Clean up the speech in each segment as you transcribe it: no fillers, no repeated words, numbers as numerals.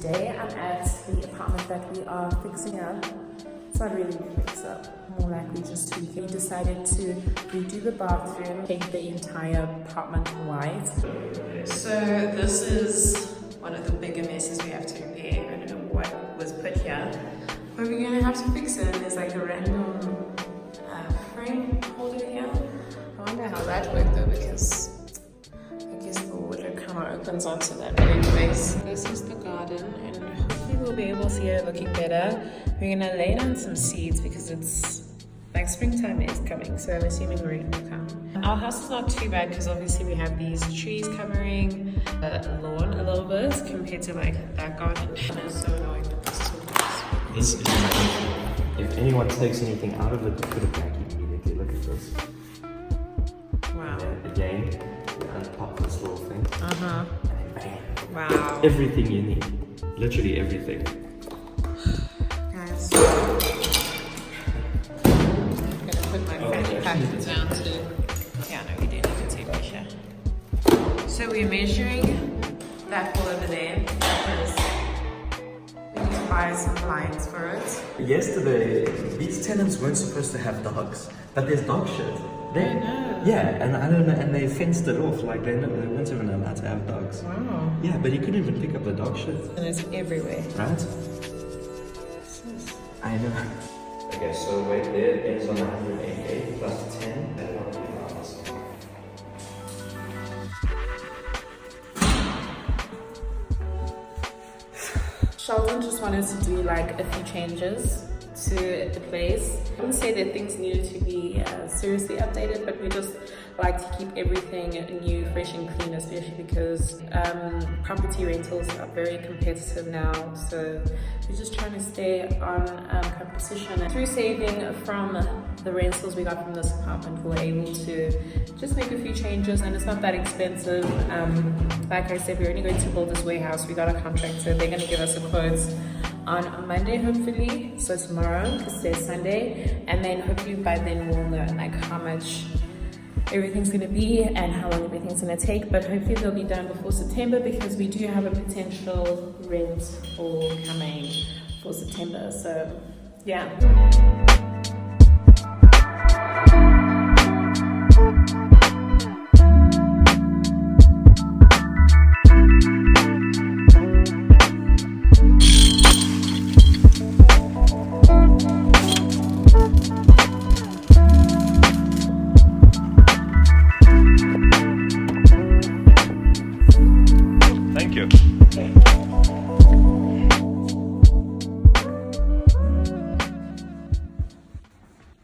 Today I'm at the apartment that we are fixing up. It's not really a fix up, more like we just tweaking. We decided to redo the bathroom, paint the entire apartment white. So this is one of the bigger messes we have to repair. I don't know what was put here, but we're gonna have to fix it. There's like a random frame holder here. I wonder how that worked though, because I guess the water kind of opens onto that. But anyways, this is the garden, and hopefully we'll be able to see it looking better. We're gonna lay down some seeds because it's like springtime is coming, so I'm assuming rain will come. Our house is not too bad because obviously we have these trees covering the lawn a little bit compared to like that garden. And it's so annoying that this is if anyone takes anything out of it, put it back immediately. Look at this. Wow. And then again, you unpop this little thing. Uh-huh. And bam. Wow. Everything you need. Literally everything. Guys, I'm gonna put my fanny pack down too. Yeah, no, we do need to take measure. So we're measuring that wall over there because we need to buy some lines for it. Yesterday, these tenants weren't supposed to have dogs, but there's dog shit. I know. Yeah, and I don't know, and they fenced it off, like they weren't even allowed to have dogs. Wow. Yeah, but you couldn't even pick up the dog shit. And it's everywhere. Right? I know. Okay, so wait, there ends on 188 plus 10. That will be miles. Sheldon just wanted to do like a few changes to the place. I wouldn't say that things needed to be seriously updated, but we just like to keep everything new, fresh and clean, especially because property rentals are very competitive now. So we're just trying to stay on competition. Through saving from the rentals we got from this apartment, we're able to just make a few changes, and it's not that expensive. Like I said, we're only going to build this warehouse. We got a contractor. They're going to give us a quote on Monday, hopefully, so tomorrow, because today's Sunday, and then hopefully by then we'll know like how much everything's going to be and how long everything's going to take. But hopefully they'll be done before September, because we do have a potential rent for coming for September. So yeah. Thank you.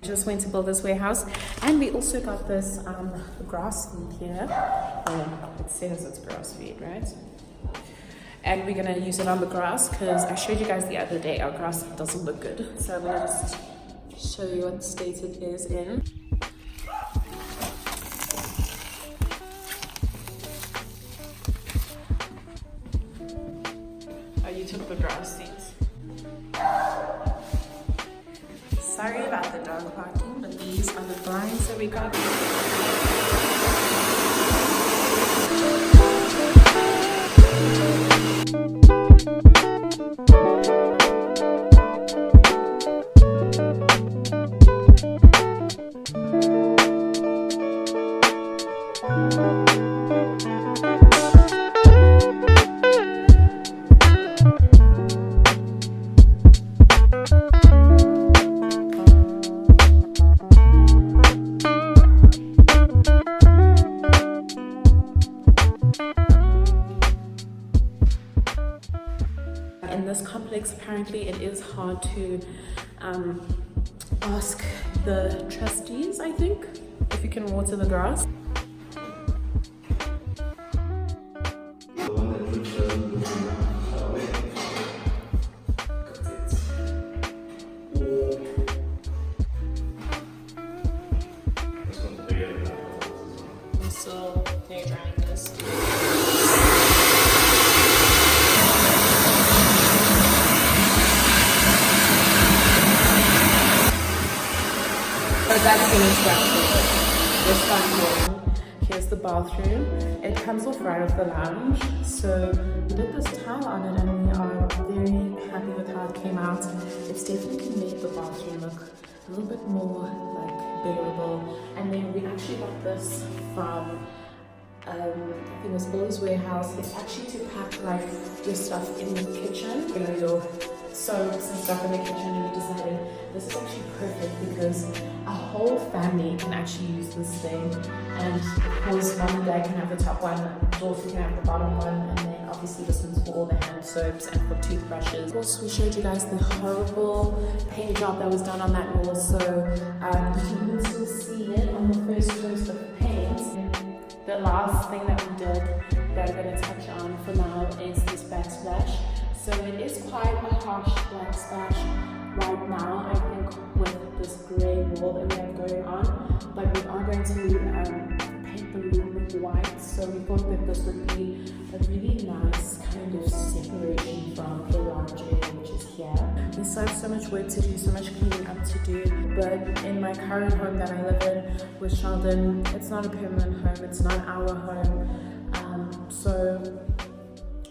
Just went to build this warehouse, and we also got this grass feed here. It says it's grass feed, right? And we're gonna use it on the grass because I showed you guys the other day our grass doesn't look good. So I'm gonna just show you what state it is in. Oh, you took the grass seeds. Sorry about the dog barking, but these are the blinds that we got. In this complex, apparently it is hard to ask the trustees, I think, if you can water the grass. The one that looks I'm still air drying this. So that's finished actually. This one. Here's the bathroom. It comes off right off the lounge. So we put this towel on it and we are very happy with how it came out. It's definitely made the bathroom look a little bit more like bearable. And then we actually got this from I think it was Builder's Warehouse. It's actually to pack like your stuff in the kitchen, you know, your soaps and stuff in the kitchen, and we decided this is actually perfect because a whole family can actually use this thing. And of course, mom and dad can have the top one, daughter can have the bottom one, and then obviously this one's for all the hand soaps and for toothbrushes. Of course, we showed you guys the horrible paint job that was done on that wall, so you can still see it on the first coat of paint. The last thing that we did that I'm going to touch on for now is this backsplash. So it is quite a harsh backsplash right now, I think, with this grey wall that we have going on. But we are going to paint the room with white. So we thought that this would be a really nice kind of separation from the lounge area, which is here. We still have so much work to do, so much cleaning up to do. But in my current home that I live in with Sheldon, it's not a permanent home, it's not our home. So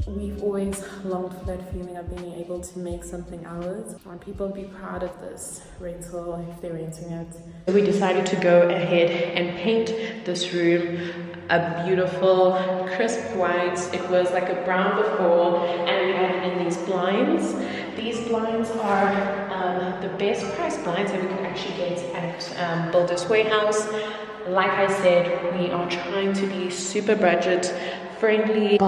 we've always longed for that feeling of being able to make something ours. I want people to be proud of this rental if they're renting it. We decided to go ahead and paint this room a beautiful crisp white. It was like a brown before, and we added in these blinds. These blinds are the best price blinds that we could actually get at Builder's Warehouse. Like I said, we are trying to be super budget friendly. The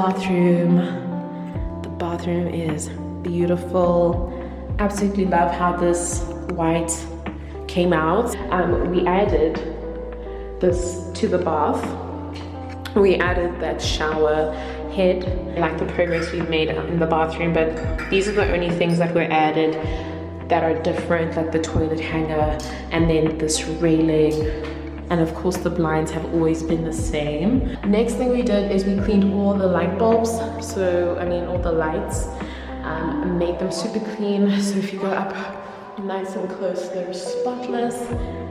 bathroom is beautiful. Absolutely love how this white came out. We added this to the bath. We added that shower head, like the progress we've made in the bathroom, but these are the only things that were added that are different, like the toilet hanger and then this railing. And of course the blinds have always been the same. Next thing we did is we cleaned all the light bulbs. So, I mean all the lights, made them super clean. So if you go up nice and close, they're spotless.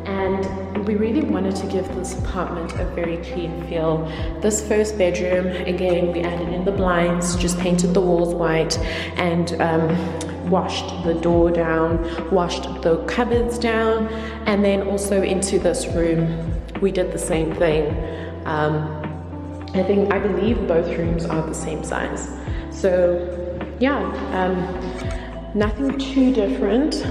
And we really wanted to give this apartment a very clean feel. This first bedroom, again, we added in the blinds, just painted the walls white, and washed the door down, washed the cupboards down, and then also into this room we did the same thing. I believe both rooms are the same size. So yeah, nothing too different.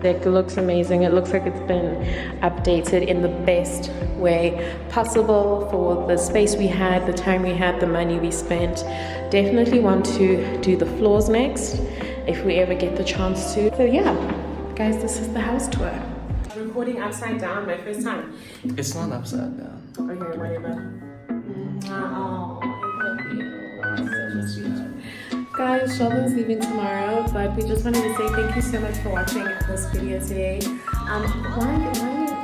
It looks amazing. It looks like it's been updated in the best way possible for the space we had, the time we had, the money we spent. Definitely want to do the floors next if we ever get the chance to. So yeah, guys, this is the house tour. I'm recording upside down, my first time. It's not upside down. Okay, whatever. Oh, I love you. Guys, Sheldon's leaving tomorrow, but we just wanted to say thank you so much for watching this video today. Why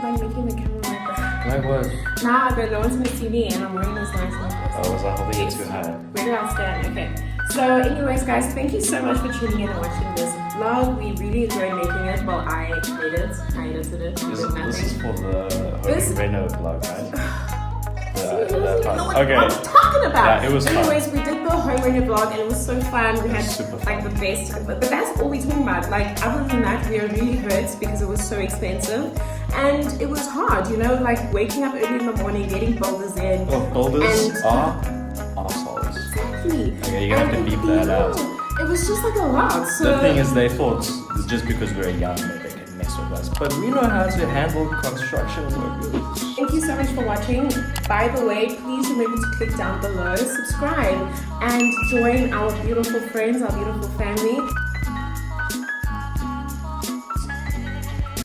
are you making the camera like that? I was. Nah, but no one's gonna see me, and I'm wearing this nice necklace. Oh, was I holding it too high? Where do I stand? Okay. So anyways, guys, thank you so much for tuning in and watching this vlog. We really enjoyed making it. Well, I made it. I edited it. This is for the reno vlog, right? Okay. I'm talking about. Yeah, it was fun. Anyways, we did the home reno vlog and it was so fun. We had like the best time, but that's all we're talking about. Like other than that, we are really hurt because it was so expensive and it was hard, you know, like waking up early in the morning, getting builders in. Well, builders are assholes. Exactly. Okay, you have to beep that out. It was just like a lot. So the thing is, they thought just because we're young that they can mess with us, but we know how to handle construction work. Thank you so much for watching. By the way, please remember to click down below, subscribe, and join our beautiful friends, our beautiful family.